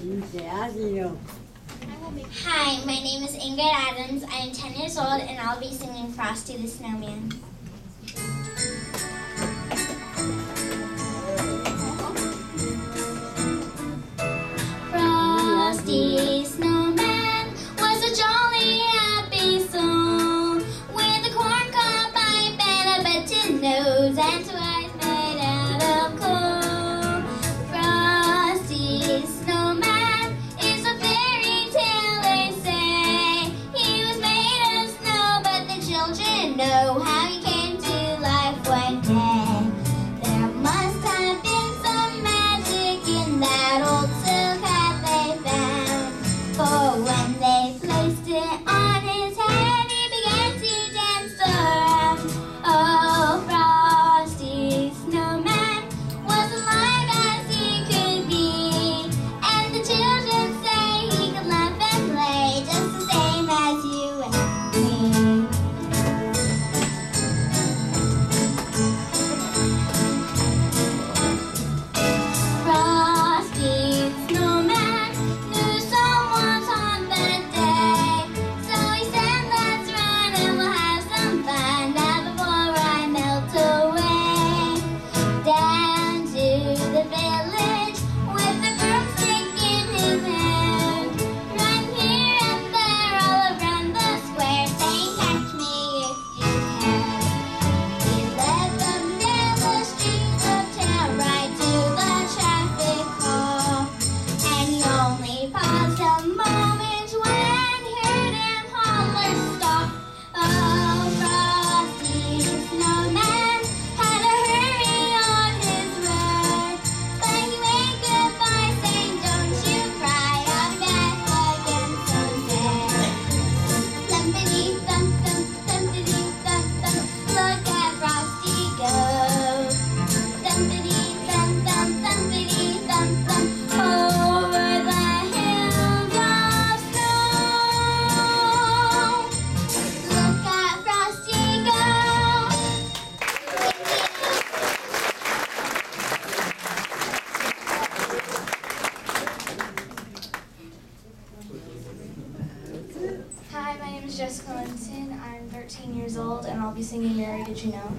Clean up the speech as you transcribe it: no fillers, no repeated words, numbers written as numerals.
Hi, my name is Ingrid Adams. I am 10 years old and I'll be singing Frosty the Snowman. Frosty Snowman was a jolly happy soul with a corncob pipe and a button nose and two eyes made out of coal. Frosty Snowman is a fairy tale, they say. He was made of snow, but the children know how he came to life one day. There must have been some magic in that old silk hat they found, for when they placed it on his head, he began to dance around. Oh, Frosty Snowman was alive as he could be, and the children say he could laugh and play just the same as you and me. Frosty Snowman knew someone's on that day, so he said, let's run and we'll have some fun now before I melt away. Down to the village with a broomstick in his hand, run here and there all around the square, saying, catch me if you can. He led them down the streets of town right to the traffic call, and he only paused a moment when he heard him holler, stop. Oh, Frosty Snowman had to hurry on his way, but he waved goodbye saying, don't you cry, I'll be back again someday. Thumpity thump thump, thumpity thump thump, look at Frosty go. Thumpity thump thump, thumpity thump thump, over the hills of snow. Look at Frosty go. Hi, my name is Jessica Linton. I'm 13 years old and I'll be singing Mary Did You Know?